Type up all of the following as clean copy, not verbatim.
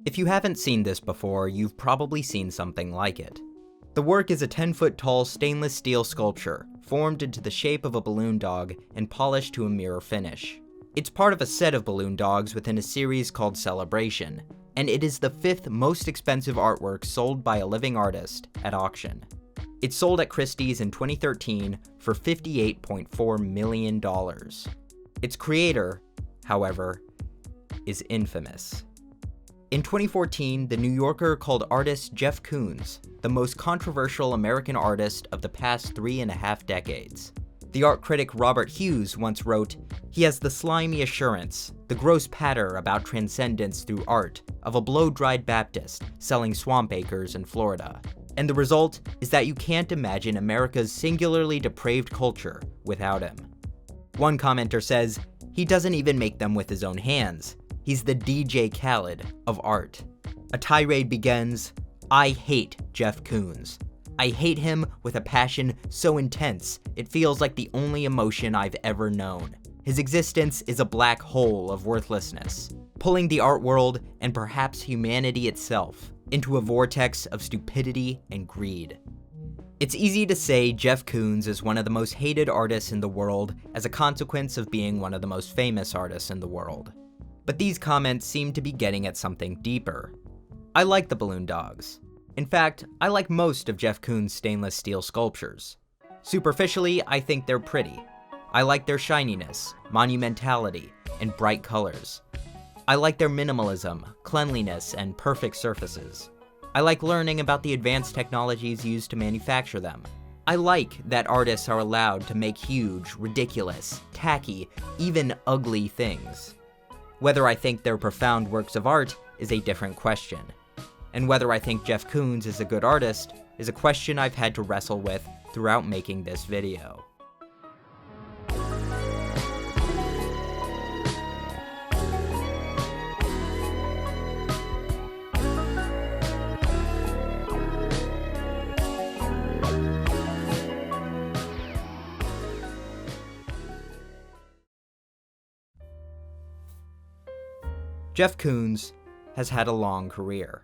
If you haven't seen this before, you've probably seen something like it. The work is a 10-foot tall stainless steel sculpture, formed into the shape of a balloon dog and polished to a mirror finish. It's part of a set of balloon dogs within a series called Celebration, and it is the 5th most expensive artwork sold by a living artist at auction. It sold at Christie's in 2013 for $58.4 million. Its creator, however, is infamous. In 2014, The New Yorker called artist Jeff Koons the most controversial American artist of the past 3.5 decades. The art critic Robert Hughes once wrote, "He has the slimy assurance, the gross patter about transcendence through art of a blow-dried Baptist selling swamp acres in Florida. And the result is that you can't imagine America's singularly depraved culture without him." One commenter says, "He doesn't even make them with his own hands. He's the DJ Khaled of art." A tirade begins, "I hate Jeff Koons. I hate him with a passion so intense, it feels like the only emotion I've ever known. His existence is a black hole of worthlessness, pulling the art world, and perhaps humanity itself, into a vortex of stupidity and greed." It's easy to say Jeff Koons is one of the most hated artists in the world as a consequence of being one of the most famous artists in the world. But these comments seem to be getting at something deeper. I like the balloon dogs. In fact, I like most of Jeff Koons' stainless steel sculptures. Superficially, I think they're pretty. I like their shininess, monumentality, and bright colors. I like their minimalism, cleanliness, and perfect surfaces. I like learning about the advanced technologies used to manufacture them. I like that artists are allowed to make huge, ridiculous, tacky, even ugly things. Whether I think they're profound works of art is a different question. And whether I think Jeff Koons is a good artist is a question I've had to wrestle with throughout making this video. Jeff Koons has had a long career.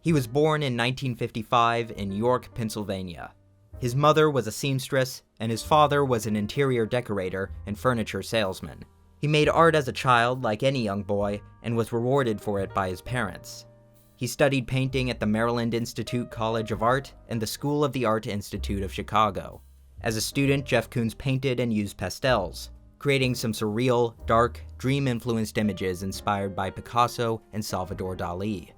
He was born in 1955 in York, Pennsylvania. His mother was a seamstress, and his father was an interior decorator and furniture salesman. He made art as a child like any young boy, and was rewarded for it by his parents. He studied painting at the Maryland Institute College of Art and the School of the Art Institute of Chicago. As a student, Jeff Koons painted and used pastels, creating some surreal, dark, dream-influenced images inspired by Picasso and Salvador Dali.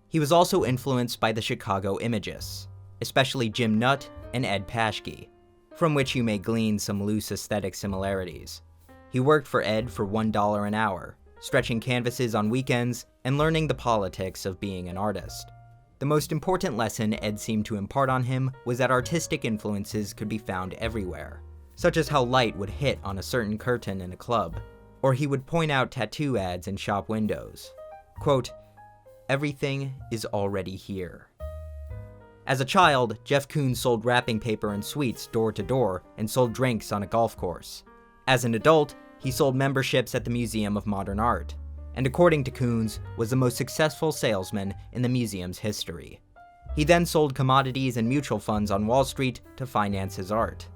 He was also influenced by the Chicago Imagists, especially Jim Nutt and Ed Paschke, from which you may glean some loose aesthetic similarities. He worked for Ed for $1 an hour, stretching canvases on weekends and learning the politics of being an artist. The most important lesson Ed seemed to impart on him was that artistic influences could be found everywhere, such as how light would hit on a certain curtain in a club, or he would point out tattoo ads in shop windows. Quote, "Everything is already here." As a child, Jeff Koons sold wrapping paper and sweets door to door and sold drinks on a golf course. As an adult, he sold memberships at the Museum of Modern Art, and according to Koons, was the most successful salesman in the museum's history. He then sold commodities and mutual funds on Wall Street to finance his art.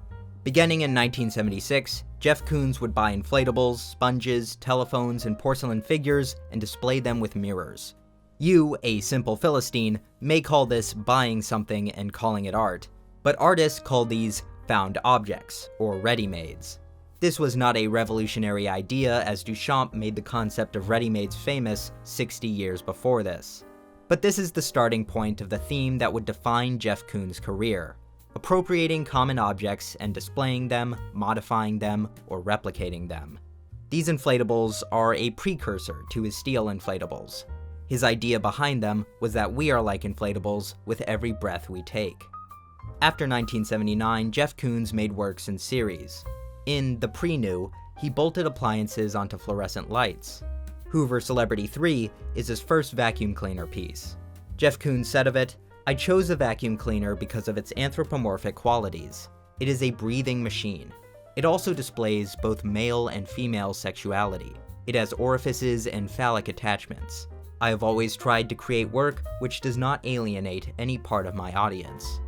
Beginning in 1976, Jeff Koons would buy inflatables, sponges, telephones, and porcelain figures and display them with mirrors. You, a simple Philistine, may call this buying something and calling it art, but artists call these found objects, or ready-mades. This was not a revolutionary idea, as Duchamp made the concept of ready-mades famous 60 years before this. But this is the starting point of the theme that would define Jeff Koons' career: appropriating common objects and displaying them, modifying them, or replicating them. These inflatables are a precursor to his steel inflatables. His idea behind them was that we are like inflatables with every breath we take. After 1979, Jeff Koons made works in series. In The Pre-New, he bolted appliances onto fluorescent lights. Hoover Celebrity 3 is his first vacuum cleaner piece. Jeff Koons said of it, "I chose a vacuum cleaner because of its anthropomorphic qualities. It is a breathing machine. It also displays both male and female sexuality. It has orifices and phallic attachments. I have always tried to create work which does not alienate any part of my audience.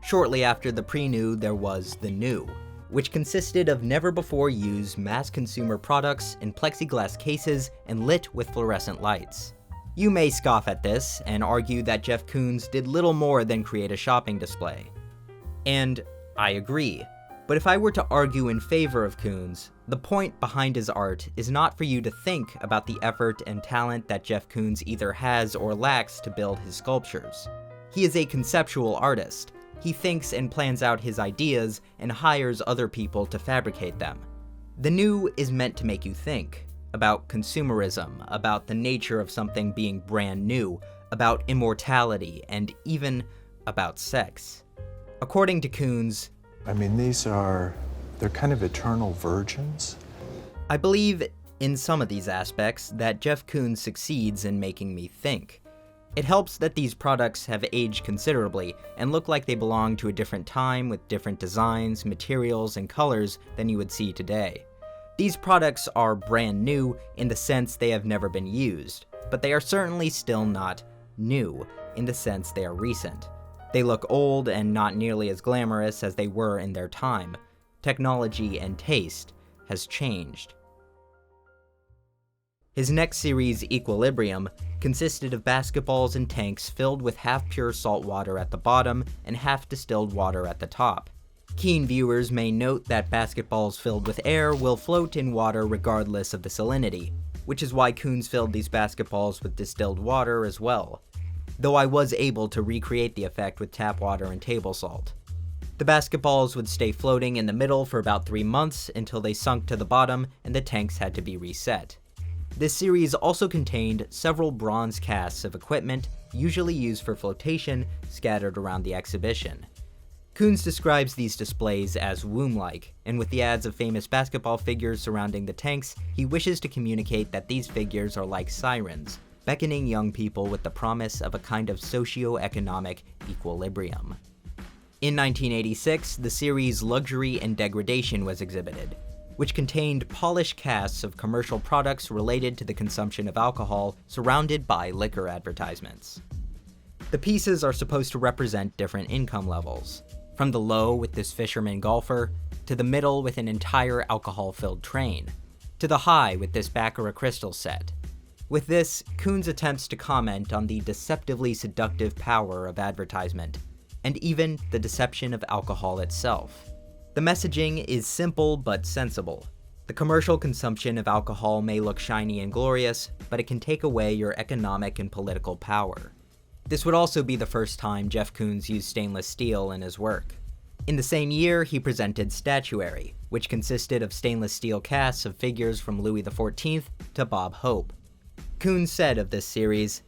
Shortly after the pre-new, there was the new, which consisted of never-before-used mass-consumer products in plexiglass cases and lit with fluorescent lights. You may scoff at this and argue that Jeff Koons did little more than create a shopping display. And I agree, but if I were to argue in favor of Koons, the point behind his art is not for you to think about the effort and talent that Jeff Koons either has or lacks to build his sculptures. He is a conceptual artist. He thinks and plans out his ideas and hires other people to fabricate them. The new is meant to make you think about consumerism, about the nature of something being brand new, about immortality, and even about sex. According to Koons, I mean, they're kind of eternal virgins. I believe in some of these aspects that Jeff Koons succeeds in making me think. It helps that these products have aged considerably and look like they belong to a different time with different designs, materials, and colors than you would see today. These products are brand new in the sense they have never been used, but they are certainly still not new in the sense they are recent. They look old and not nearly as glamorous as they were in their time. Technology and taste has changed. His next series, Equilibrium, consisted of basketballs and tanks filled with half-pure salt water at the bottom and half-distilled water at the top. Keen viewers may note that basketballs filled with air will float in water regardless of the salinity, which is why Koons filled these basketballs with distilled water as well, though I was able to recreate the effect with tap water and table salt. The basketballs would stay floating in the middle for about 3 months until they sunk to the bottom and the tanks had to be reset. This series also contained several bronze casts of equipment usually used for flotation scattered around the exhibition. Koons describes these displays as womb-like, and with the ads of famous basketball figures surrounding the tanks, he wishes to communicate that these figures are like sirens, beckoning young people with the promise of a kind of socio-economic equilibrium. In 1986, the series Luxury and Degradation was exhibited, which contained polished casts of commercial products related to the consumption of alcohol surrounded by liquor advertisements. The pieces are supposed to represent different income levels, from the low with this fisherman golfer, to the middle with an entire alcohol-filled train, to the high with this Baccarat crystal set. With this, Koons attempts to comment on the deceptively seductive power of advertisement, and even the deception of alcohol itself. The messaging is simple but sensible. The commercial consumption of alcohol may look shiny and glorious, but it can take away your economic and political power. This would also be the first time Jeff Koons used stainless steel in his work. In the same year, he presented Statuary, which consisted of stainless steel casts of figures from Louis XIV to Bob Hope. Koons said of this series,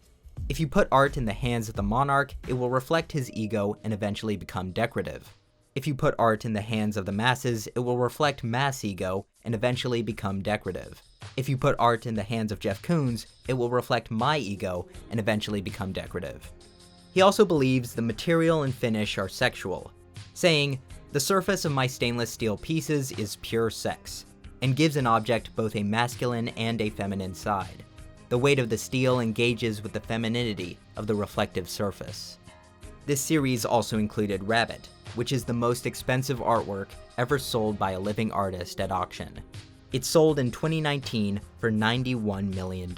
"If you put art in the hands of the monarch, it will reflect his ego and eventually become decorative. If you put art in the hands of the masses, it will reflect mass ego and eventually become decorative. If you put art in the hands of Jeff Koons, it will reflect my ego and eventually become decorative." He also believes the material and finish are sexual, saying, "The surface of my stainless steel pieces is pure sex, and gives an object both a masculine and a feminine side. The weight of the steel engages with the femininity of the reflective surface." This series also included Rabbit, which is the most expensive artwork ever sold by a living artist at auction. It sold in 2019 for $91 million.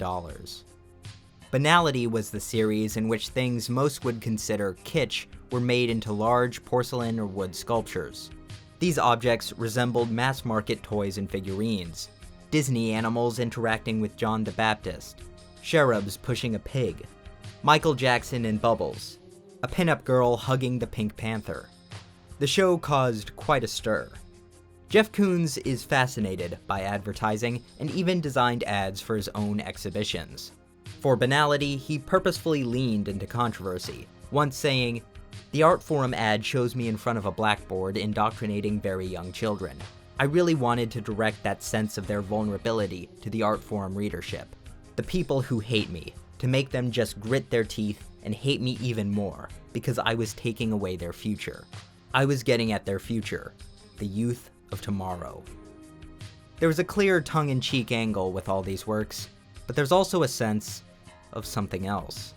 Banality was the series in which things most would consider kitsch were made into large porcelain or wood sculptures. These objects resembled mass-market toys and figurines, Disney animals interacting with John the Baptist, cherubs pushing a pig, Michael Jackson in bubbles, a pinup girl hugging the Pink Panther. The show caused quite a stir. Jeff Koons is fascinated by advertising and even designed ads for his own exhibitions. For Banality, he purposefully leaned into controversy, once saying, "The art forum ad shows me in front of a blackboard indoctrinating very young children. I really wanted to direct that sense of their vulnerability to the art forum readership, the people who hate me, to make them just grit their teeth and hate me even more, because I was taking away their future. I was getting at their future, the youth of tomorrow." There was a clear tongue-in-cheek angle with all these works, but there's also a sense of something else.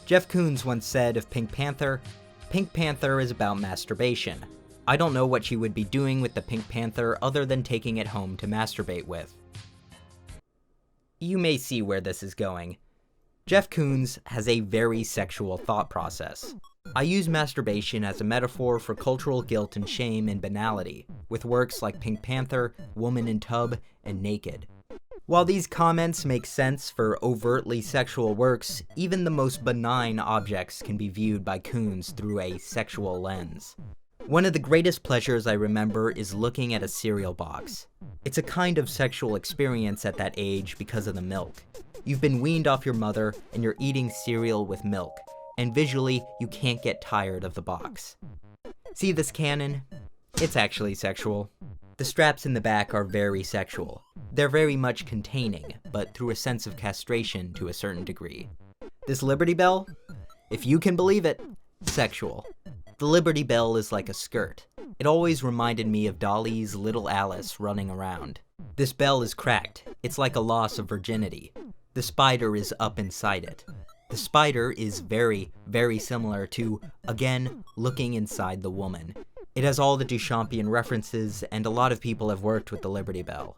Jeff Koons once said of Pink Panther is about masturbation. I don't know what she would be doing with the Pink Panther other than taking it home to masturbate with. You may see where this is going. Jeff Koons has a very sexual thought process. I use masturbation as a metaphor for cultural guilt and shame and banality, with works like Pink Panther, Woman in Tub, and Naked. While these comments make sense for overtly sexual works, even the most benign objects can be viewed by Koons through a sexual lens. One of the greatest pleasures I remember is looking at a cereal box. It's a kind of sexual experience at that age because of the milk. You've been weaned off your mother, and you're eating cereal with milk, and visually, you can't get tired of the box. See this cannon? It's actually sexual. The straps in the back are very sexual. They're very much containing, but through a sense of castration to a certain degree. This Liberty Bell? If you can believe it, sexual. The Liberty Bell is like a skirt. It always reminded me of Dali's Little Alice running around. This bell is cracked. It's like a loss of virginity. The spider is up inside it. The spider is very, very similar to, again, looking inside the woman. It has all the Duchampian references, and a lot of people have worked with the Liberty Bell.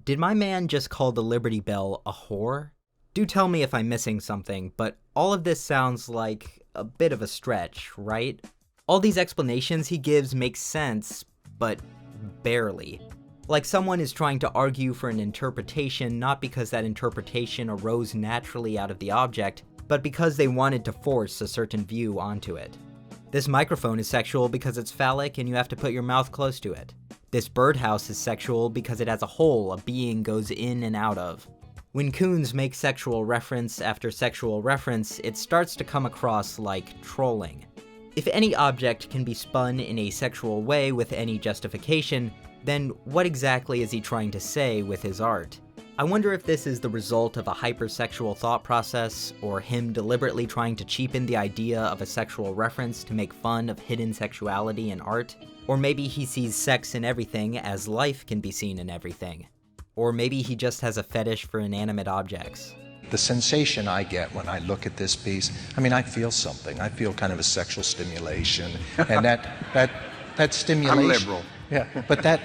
Did my man just call the Liberty Bell a whore? Do tell me if I'm missing something, but all of this sounds like a bit of a stretch, right? All these explanations he gives make sense, but barely. Like someone is trying to argue for an interpretation not because that interpretation arose naturally out of the object, but because they wanted to force a certain view onto it. This microphone is sexual because it's phallic and you have to put your mouth close to it. This birdhouse is sexual because it has a hole a being goes in and out of. When Koons makes sexual reference after sexual reference, it starts to come across like trolling. If any object can be spun in a sexual way with any justification, then what exactly is he trying to say with his art? I wonder if this is the result of a hypersexual thought process, or him deliberately trying to cheapen the idea of a sexual reference to make fun of hidden sexuality in art, or maybe he sees sex in everything as life can be seen in everything. Or maybe he just has a fetish for inanimate objects. The sensation I get when I look at this piece, I feel something. I feel kind of a sexual stimulation, and that stimulation. I'm liberal. Yeah, but that.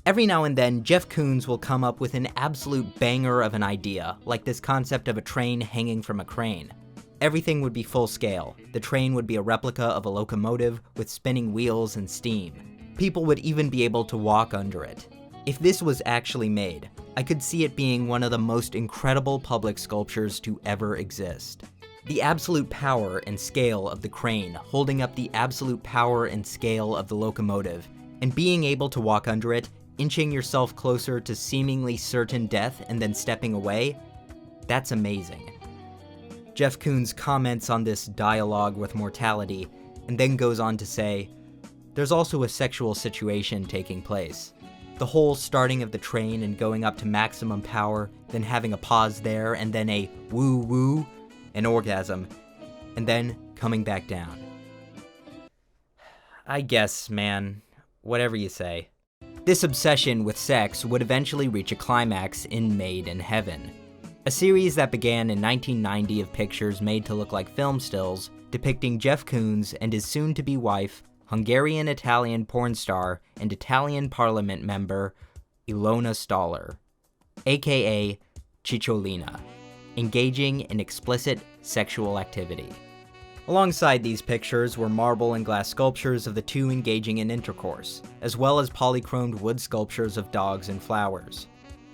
Every now and then, Jeff Koons will come up with an absolute banger of an idea, like this concept of a train hanging from a crane. Everything would be full scale. The train would be a replica of a locomotive with spinning wheels and steam. People would even be able to walk under it. If this was actually made, I could see it being one of the most incredible public sculptures to ever exist. The absolute power and scale of the crane holding up the absolute power and scale of the locomotive, and being able to walk under it, inching yourself closer to seemingly certain death and then stepping away, that's amazing. Jeff Koons comments on this dialogue with mortality, and then goes on to say, there's also a sexual situation taking place. The whole starting of the train and going up to maximum power, then having a pause there, and then a woo-woo, an orgasm, and then coming back down. I guess, man. Whatever you say. This obsession with sex would eventually reach a climax in Made in Heaven, a series that began in 1990 of pictures made to look like film stills depicting Jeff Koons and his soon-to-be wife, Hungarian-Italian porn star and Italian parliament member Ilona Staller, aka Cicciolina, engaging in explicit sexual activity. Alongside these pictures were marble and glass sculptures of the two engaging in intercourse, as well as polychromed wood sculptures of dogs and flowers.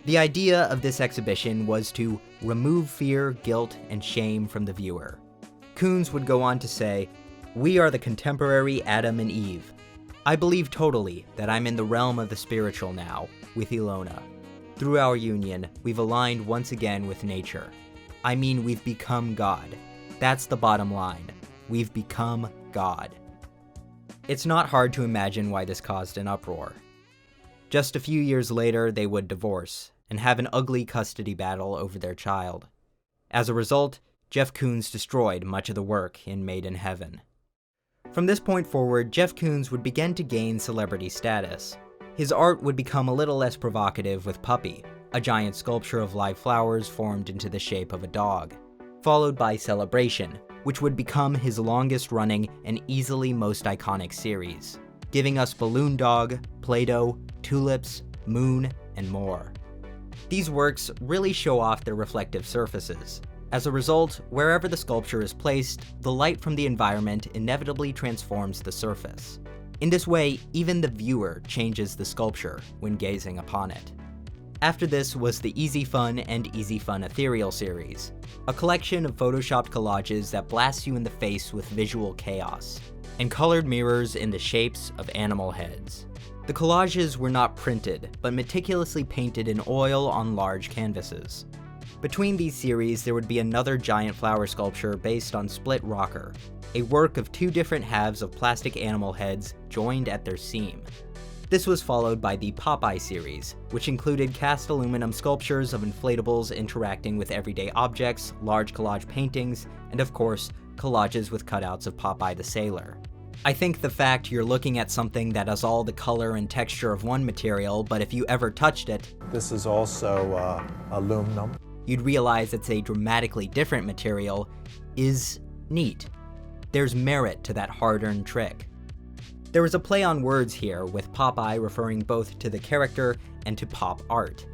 The idea of this exhibition was to remove fear, guilt, and shame from the viewer. Koons would go on to say, "We are the contemporary Adam and Eve. I believe totally that I'm in the realm of the spiritual now, with Ilona. Through our union, we've aligned once again with nature. I mean, we've become God. That's the bottom line. We've become God." It's not hard to imagine why this caused an uproar. Just a few years later, they would divorce, and have an ugly custody battle over their child. As a result, Jeff Koons destroyed much of the work in Made in Heaven. From this point forward, Jeff Koons would begin to gain celebrity status. His art would become a little less provocative with Puppy, a giant sculpture of live flowers formed into the shape of a dog, followed by Celebration, which would become his longest-running and easily most iconic series, giving us Balloon Dog, Play-Doh, Tulips, Moon, and more. These works really show off their reflective surfaces. As a result, wherever the sculpture is placed, the light from the environment inevitably transforms the surface. In this way, even the viewer changes the sculpture when gazing upon it. After this was the Easy Fun and Easy Fun Ethereal series, a collection of photoshopped collages that blasts you in the face with visual chaos, and colored mirrors in the shapes of animal heads. The collages were not printed, but meticulously painted in oil on large canvases. Between these series, there would be another giant flower sculpture based on Split Rocker, a work of two different halves of plastic animal heads joined at their seam. This was followed by the Popeye series, which included cast aluminum sculptures of inflatables interacting with everyday objects, large collage paintings, and of course, collages with cutouts of Popeye the Sailor. I think the fact you're looking at something that has all the color and texture of one material, but if you ever touched it, This is also aluminum. you'd realize it's a dramatically different material, is neat. There's merit to that hard-earned trick. There was a play on words here, with Popeye referring both to the character and to pop art.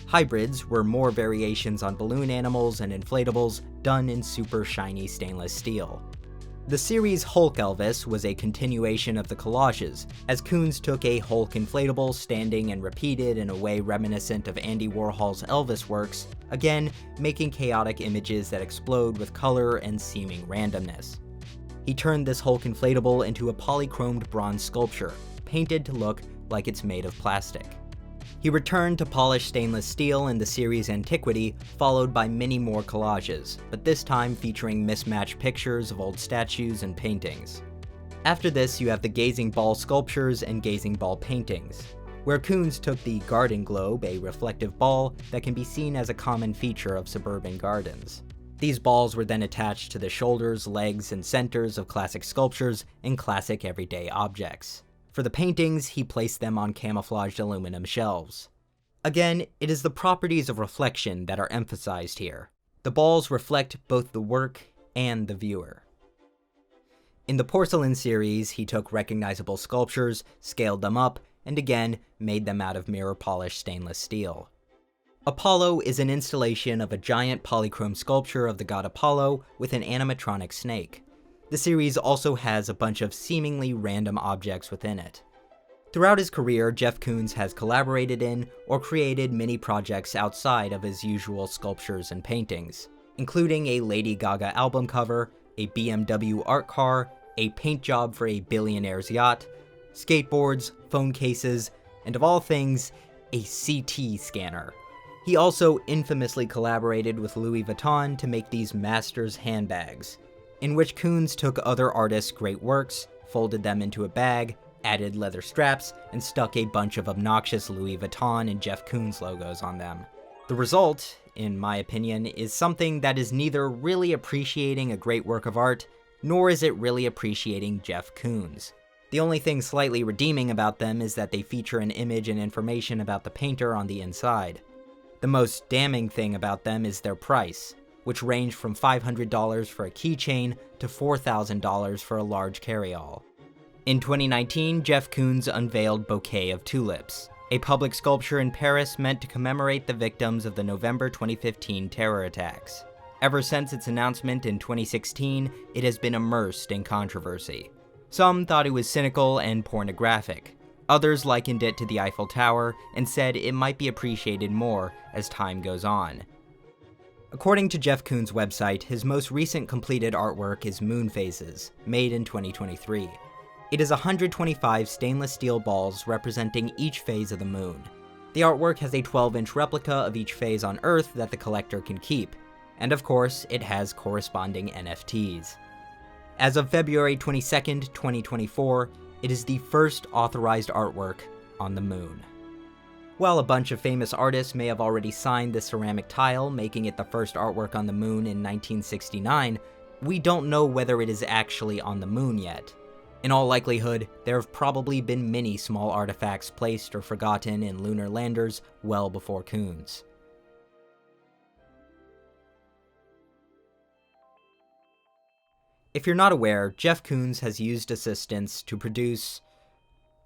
Hybrids were more variations on balloon animals and inflatables done in super shiny stainless steel. The series Hulk Elvis was a continuation of the collages, as Koons took a Hulk inflatable standing and repeated in a way reminiscent of Andy Warhol's Elvis works, again making chaotic images that explode with color and seeming randomness. He turned this Hulk inflatable into a polychromed bronze sculpture, painted to look like it's made of plastic. He returned to polished stainless steel in the series Antiquity, followed by many more collages, but this time featuring mismatched pictures of old statues and paintings. After this, you have the Gazing Ball sculptures and Gazing Ball paintings, where Koons took the Garden Globe, a reflective ball that can be seen as a common feature of suburban gardens. These balls were then attached to the shoulders, legs, and centers of classic sculptures and classic everyday objects. For the paintings, he placed them on camouflaged aluminum shelves. Again, it is the properties of reflection that are emphasized here. The balls reflect both the work and the viewer. In the Porcelain series, he took recognizable sculptures, scaled them up, and again, made them out of mirror-polished stainless steel. Apollo is an installation of a giant polychrome sculpture of the god Apollo with an animatronic snake. The series also has a bunch of seemingly random objects within it. Throughout his career, Jeff Koons has collaborated in or created many projects outside of his usual sculptures and paintings, including a Lady Gaga album cover, a BMW art car, a paint job for a billionaire's yacht, skateboards, phone cases, and of all things, a CT scanner. He also infamously collaborated with Louis Vuitton to make these Masters handbags, in which Koons took other artists' great works, folded them into a bag, added leather straps, and stuck a bunch of obnoxious Louis Vuitton and Jeff Koons logos on them. The result, in my opinion, is something that is neither really appreciating a great work of art, nor is it really appreciating Jeff Koons. The only thing slightly redeeming about them is that they feature an image and information about the painter on the inside. The most damning thing about them is their price, which ranged from $500 for a keychain to $4,000 for a large carryall. In 2019, Jeff Koons unveiled Bouquet of Tulips, a public sculpture in Paris meant to commemorate the victims of the November 2015 terror attacks. Ever since its announcement in 2016, it has been immersed in controversy. Some thought it was cynical and pornographic. Others likened it to the Eiffel Tower and said it might be appreciated more as time goes on. According to Jeff Koons' website, his most recent completed artwork is Moon Phases, made in 2023. It is 125 stainless steel balls representing each phase of the moon. The artwork has a 12-inch replica of each phase on Earth that the collector can keep, and of course, it has corresponding NFTs. As of February 22, 2024, it is the first authorized artwork on the moon. While a bunch of famous artists may have already signed the ceramic tile, making it the first artwork on the moon in 1969, we don't know whether it is actually on the moon yet. In all likelihood, there have probably been many small artifacts placed or forgotten in lunar landers well before Koons. If you're not aware, Jeff Koons has used assistants to produce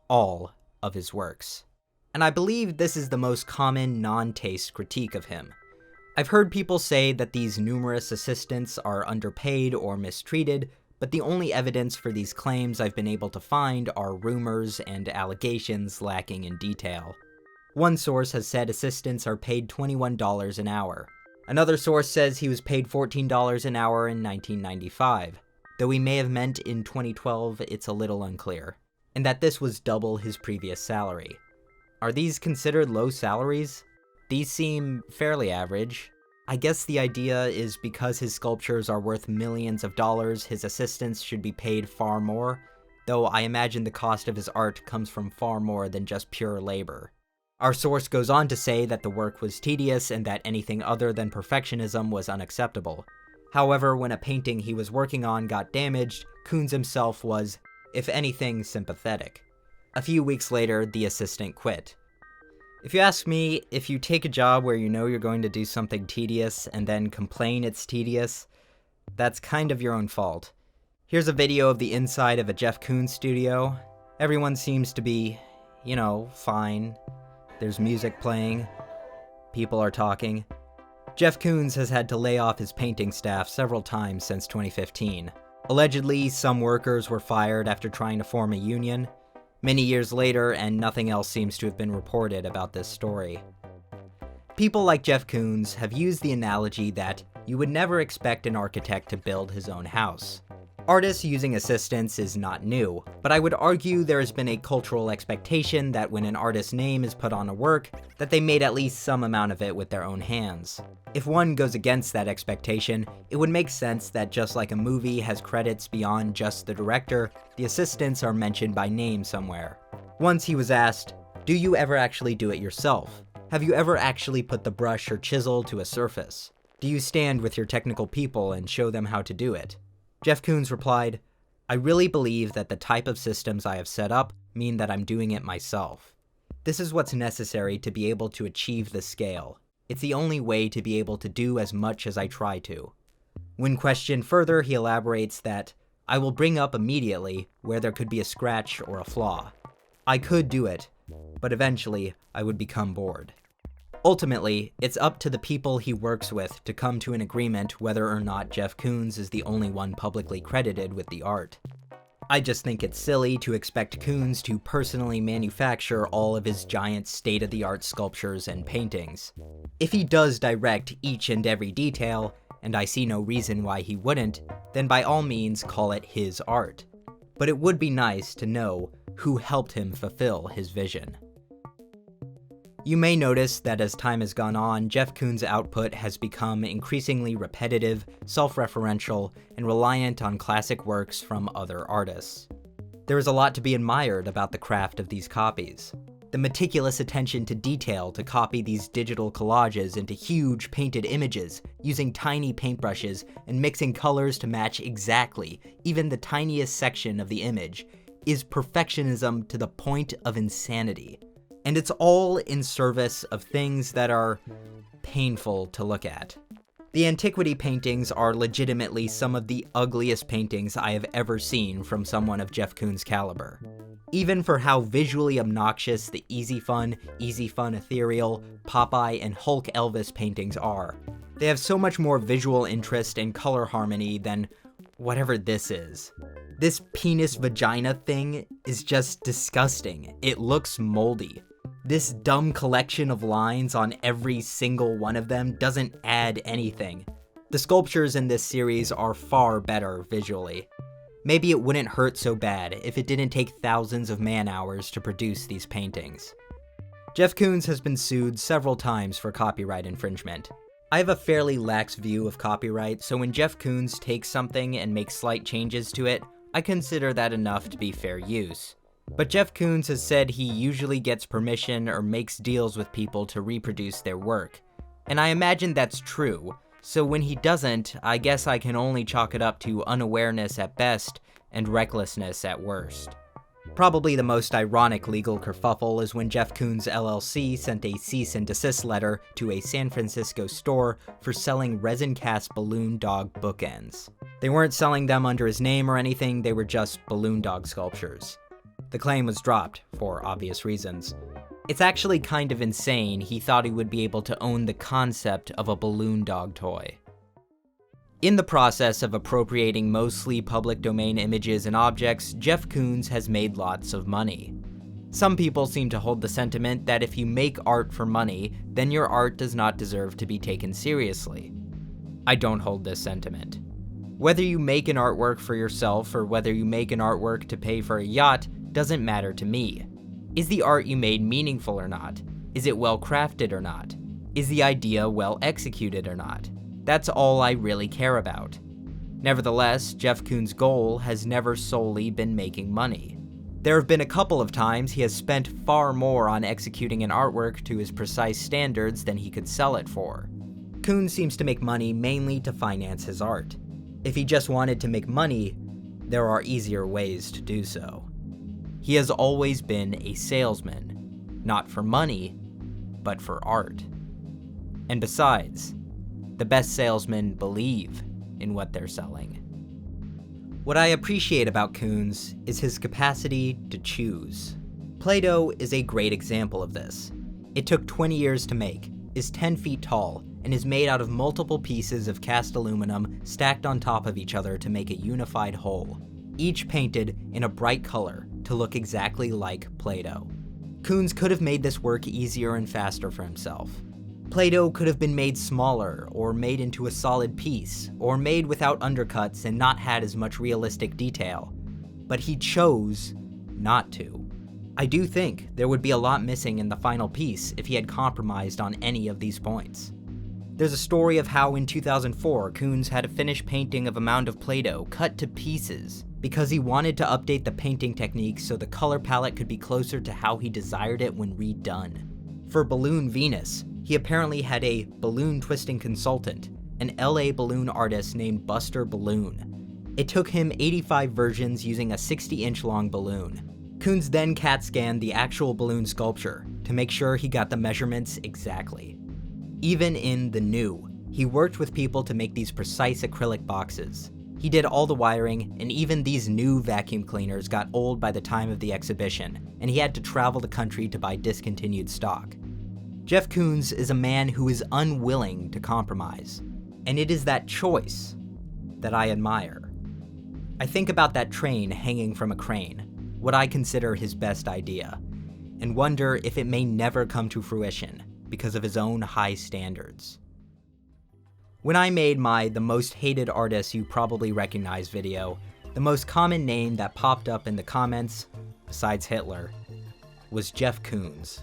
all of his works. And I believe this is the most common non-taste critique of him. I've heard people say that these numerous assistants are underpaid or mistreated, but the only evidence for these claims I've been able to find are rumors and allegations lacking in detail. One source has said assistants are paid $21 an hour. Another source says he was paid $14 an hour in 1995. Though he may have meant in 2012, it's a little unclear, and that this was double his previous salary. Are these considered low salaries? These seem fairly average. I guess the idea is because his sculptures are worth millions of dollars, his assistants should be paid far more, though I imagine the cost of his art comes from far more than just pure labor. Our source goes on to say that the work was tedious and that anything other than perfectionism was unacceptable. However, when a painting he was working on got damaged, Koons himself was, if anything, sympathetic. A few weeks later, the assistant quit. If you ask me, if you take a job where you know you're going to do something tedious and then complain it's tedious, that's kind of your own fault. Here's a video of the inside of a Jeff Koons studio. Everyone seems to be, fine. There's music playing. People are talking. Jeff Koons has had to lay off his painting staff several times since 2015. Allegedly, some workers were fired after trying to form a union. Many years later, and nothing else seems to have been reported about this story. People like Jeff Koons have used the analogy that you would never expect an architect to build his own house. Artists using assistants is not new, but I would argue there has been a cultural expectation that when an artist's name is put on a work, that they made at least some amount of it with their own hands. If one goes against that expectation, it would make sense that just like a movie has credits beyond just the director, the assistants are mentioned by name somewhere. Once he was asked, "Do you ever actually do it yourself? Have you ever actually put the brush or chisel to a surface? Do you stand with your technical people and show them how to do it?" Jeff Koons replied, "I really believe that the type of systems I have set up mean that I'm doing it myself. This is what's necessary to be able to achieve the scale. It's the only way to be able to do as much as I try to." When questioned further, he elaborates that, "I will bring up immediately where there could be a scratch or a flaw. I could do it, but eventually I would become bored." Ultimately, it's up to the people he works with to come to an agreement whether or not Jeff Koons is the only one publicly credited with the art. I just think it's silly to expect Koons to personally manufacture all of his giant state-of-the-art sculptures and paintings. If he does direct each and every detail, and I see no reason why he wouldn't, then by all means call it his art. But it would be nice to know who helped him fulfill his vision. You may notice that as time has gone on, Jeff Koons' output has become increasingly repetitive, self-referential, and reliant on classic works from other artists. There is a lot to be admired about the craft of these copies. The meticulous attention to detail to copy these digital collages into huge painted images, using tiny paintbrushes and mixing colors to match exactly, even the tiniest section of the image, is perfectionism to the point of insanity. And it's all in service of things that are painful to look at. The antiquity paintings are legitimately some of the ugliest paintings I have ever seen from someone of Jeff Koons' caliber. Even for how visually obnoxious the Easy Fun Ethereal, Popeye, and Hulk Elvis paintings are, they have so much more visual interest and color harmony than whatever this is. This penis vagina thing is just disgusting. It looks moldy. This dumb collection of lines on every single one of them doesn't add anything. The sculptures in this series are far better visually. Maybe it wouldn't hurt so bad if it didn't take thousands of man-hours to produce these paintings. Jeff Koons has been sued several times for copyright infringement. I have a fairly lax view of copyright, so when Jeff Koons takes something and makes slight changes to it, I consider that enough to be fair use. But Jeff Koons has said he usually gets permission or makes deals with people to reproduce their work. And I imagine that's true, so when he doesn't, I guess I can only chalk it up to unawareness at best, and recklessness at worst. Probably the most ironic legal kerfuffle is when Jeff Koons LLC sent a cease and desist letter to a San Francisco store for selling resin-cast balloon dog bookends. They weren't selling them under his name or anything, they were just balloon dog sculptures. The claim was dropped, for obvious reasons. It's actually kind of insane he thought he would be able to own the concept of a balloon dog toy. In the process of appropriating mostly public domain images and objects, Jeff Koons has made lots of money. Some people seem to hold the sentiment that if you make art for money, then your art does not deserve to be taken seriously. I don't hold this sentiment. Whether you make an artwork for yourself or whether you make an artwork to pay for a yacht doesn't matter to me. Is the art you made meaningful or not? Is it well crafted or not? Is the idea well executed or not? That's all I really care about. Nevertheless, Jeff Koons' goal has never solely been making money. There have been a couple of times he has spent far more on executing an artwork to his precise standards than he could sell it for. Koons seems to make money mainly to finance his art. If he just wanted to make money, there are easier ways to do so. He has always been a salesman, not for money, but for art. And besides, the best salesmen believe in what they're selling. What I appreciate about Koons is his capacity to choose. Play-Doh is a great example of this. It took 20 years to make, is 10 feet tall, and is made out of multiple pieces of cast aluminum stacked on top of each other to make a unified whole, each painted in a bright color to look exactly like Play-Doh. Koons could have made this work easier and faster for himself. Play-Doh could have been made smaller, or made into a solid piece, or made without undercuts and not had as much realistic detail. But he chose not to. I do think there would be a lot missing in the final piece if he had compromised on any of these points. There's a story of how in 2004, Koons had a finished painting of a mound of Play-Doh cut to pieces because he wanted to update the painting technique so the color palette could be closer to how he desired it when redone. For Balloon Venus, he apparently had a balloon twisting consultant, an LA balloon artist named Buster Balloon. It took him 85 versions using a 60-inch long balloon. Koons then CAT scanned the actual balloon sculpture to make sure he got the measurements exactly. Even in The New, he worked with people to make these precise acrylic boxes. He did all the wiring, and even these new vacuum cleaners got old by the time of the exhibition, and he had to travel the country to buy discontinued stock. Jeff Koons is a man who is unwilling to compromise, and it is that choice that I admire. I think about that train hanging from a crane, what I consider his best idea, and wonder if it may never come to fruition because of his own high standards. When I made my The Most Hated Artist You Probably Recognize video, the most common name that popped up in the comments, besides Hitler, was Jeff Koons.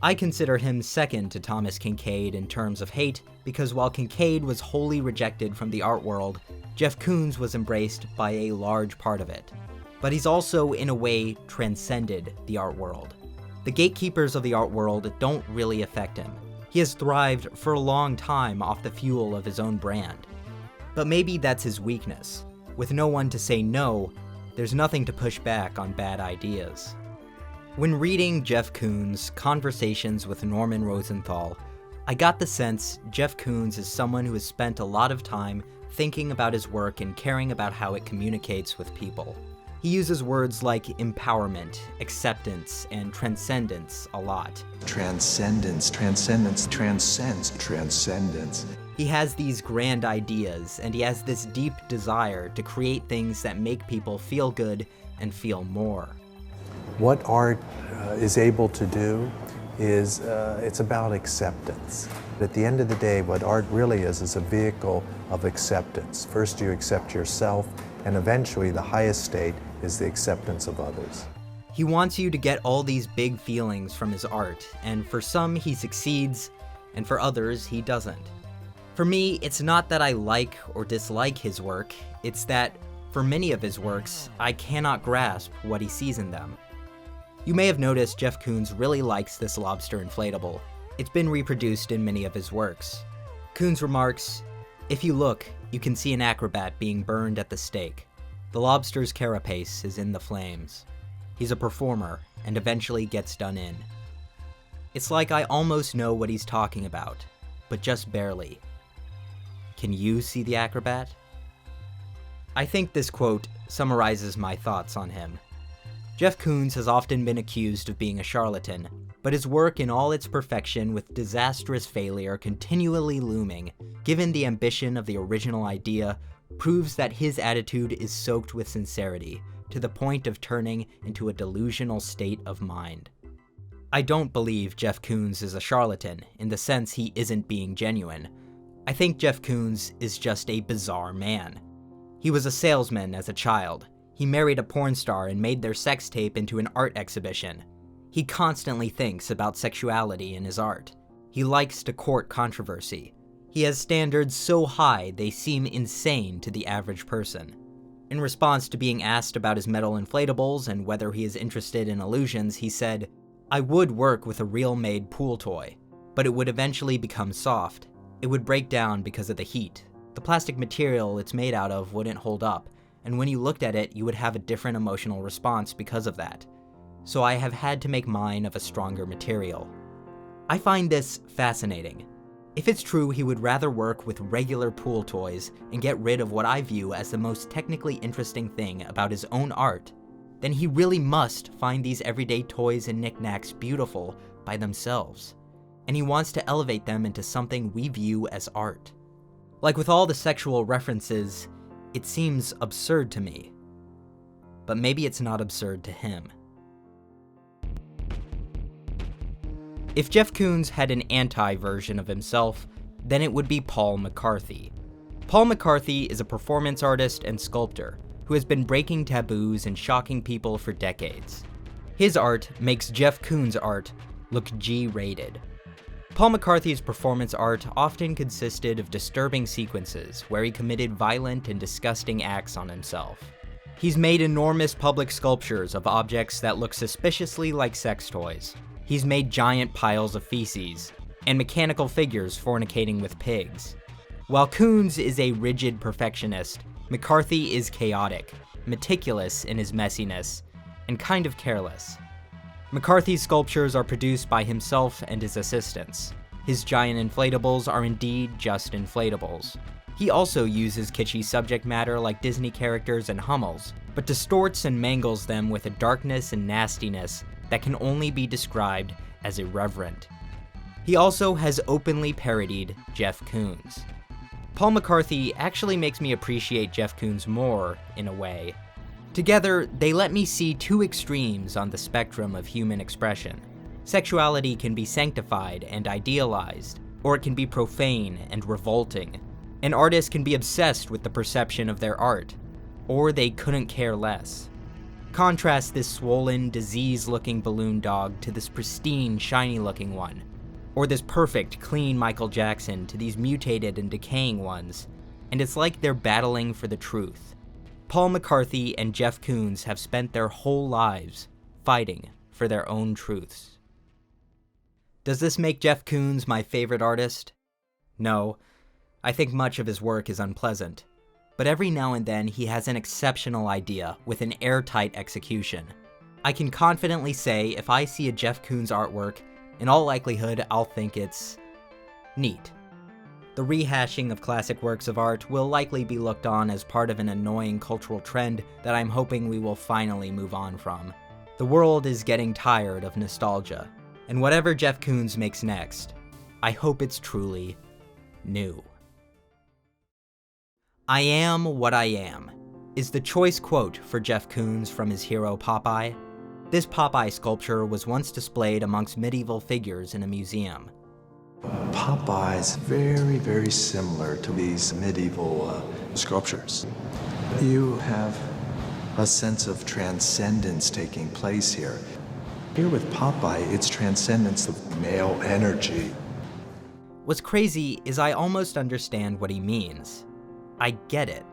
I consider him second to Thomas Kinkade in terms of hate because while Kinkade was wholly rejected from the art world, Jeff Koons was embraced by a large part of it. But he's also, in a way, transcended the art world. The gatekeepers of the art world don't really affect him. He has thrived for a long time off the fuel of his own brand. But maybe that's his weakness. With no one to say no, there's nothing to push back on bad ideas. When reading Jeff Koons' Conversations with Norman Rosenthal, I got the sense Jeff Koons is someone who has spent a lot of time thinking about his work and caring about how it communicates with people. He uses words like empowerment, acceptance, and transcendence a lot. Transcendence transcends transcendence. He has these grand ideas, and he has this deep desire to create things that make people feel good and feel more. What art is able to do is it's about acceptance. At the end of the day, what art really is a vehicle of acceptance. First you accept yourself, and eventually the highest state is the acceptance of others. He wants you to get all these big feelings from his art, and for some he succeeds, and for others he doesn't. For me, it's not that I like or dislike his work, it's that, for many of his works, I cannot grasp what he sees in them. You may have noticed Jeff Koons really likes this lobster inflatable. It's been reproduced in many of his works. Koons remarks, "If you look, you can see an acrobat being burned at the stake. The lobster's carapace is in the flames. He's a performer, and eventually gets done in. It's like I almost know what he's talking about, but just barely. Can you see the acrobat? I think this quote summarizes my thoughts on him. Jeff Koons has often been accused of being a charlatan, but his work in all its perfection with disastrous failure continually looming, given the ambition of the original idea, proves that his attitude is soaked with sincerity, to the point of turning into a delusional state of mind. I don't believe Jeff Koons is a charlatan, in the sense he isn't being genuine. I think Jeff Koons is just a bizarre man. He was a salesman as a child. He married a porn star and made their sex tape into an art exhibition. He constantly thinks about sexuality in his art. He likes to court controversy. He has standards so high they seem insane to the average person. In response to being asked about his metal inflatables and whether he is interested in illusions, he said, "I would work with a real-made pool toy, but it would eventually become soft. It would break down because of the heat. The plastic material it's made out of wouldn't hold up, and when you looked at it, you would have a different emotional response because of that. So I have had to make mine of a stronger material." I find this fascinating. If it's true he would rather work with regular pool toys and get rid of what I view as the most technically interesting thing about his own art, then he really must find these everyday toys and knickknacks beautiful by themselves, and he wants to elevate them into something we view as art. Like with all the sexual references, it seems absurd to me. But maybe it's not absurd to him. If Jeff Koons had an anti-version of himself, then it would be Paul McCarthy. Paul McCarthy is a performance artist and sculptor who has been breaking taboos and shocking people for decades. His art makes Jeff Koons' art look G-rated. Paul McCarthy's performance art often consisted of disturbing sequences where he committed violent and disgusting acts on himself. He's made enormous public sculptures of objects that look suspiciously like sex toys. He's made giant piles of feces, and mechanical figures fornicating with pigs. While Koons is a rigid perfectionist, McCarthy is chaotic, meticulous in his messiness, and kind of careless. McCarthy's sculptures are produced by himself and his assistants. His giant inflatables are indeed just inflatables. He also uses kitschy subject matter like Disney characters and Hummels, but distorts and mangles them with a darkness and nastiness that can only be described as irreverent. He also has openly parodied Jeff Koons. Paul McCarthy actually makes me appreciate Jeff Koons more, in a way. Together, they let me see two extremes on the spectrum of human expression. Sexuality can be sanctified and idealized, or it can be profane and revolting. An artist can be obsessed with the perception of their art, or they couldn't care less. Contrast this swollen, disease-looking balloon dog to this pristine, shiny-looking one, or this perfect, clean Michael Jackson to these mutated and decaying ones, and it's like they're battling for the truth. Paul McCarthy and Jeff Koons have spent their whole lives fighting for their own truths. Does this make Jeff Koons my favorite artist? No, I think much of his work is unpleasant. But every now and then he has an exceptional idea with an airtight execution. I can confidently say if I see a Jeff Koons artwork, in all likelihood I'll think it's neat. The rehashing of classic works of art will likely be looked on as part of an annoying cultural trend that I'm hoping we will finally move on from. The world is getting tired of nostalgia, and whatever Jeff Koons makes next, I hope it's truly new. "I am what I am" is the choice quote for Jeff Koons from his hero Popeye. This Popeye sculpture was once displayed amongst medieval figures in a museum. Popeye's very, very similar to these medieval sculptures. You have a sense of transcendence taking place here. Here with Popeye, it's transcendence of male energy. What's crazy is I almost understand what he means. I get it.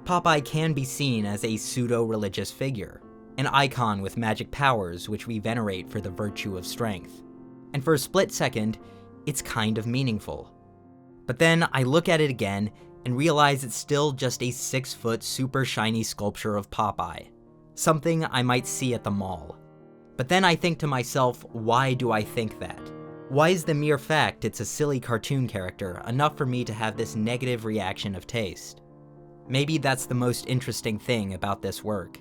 Popeye can be seen as a pseudo-religious figure, an icon with magic powers which we venerate for the virtue of strength. And for a split second, it's kind of meaningful. But then I look at it again, and realize it's still just a 6-foot super shiny sculpture of Popeye, something I might see at the mall. But then I think to myself, why do I think that? Why is the mere fact it's a silly cartoon character enough for me to have this negative reaction of taste? Maybe that's the most interesting thing about this work.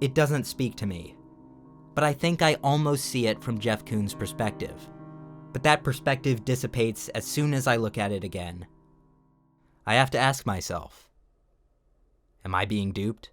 It doesn't speak to me, but I think I almost see it from Jeff Koons' perspective. But that perspective dissipates as soon as I look at it again. I have to ask myself, am I being duped?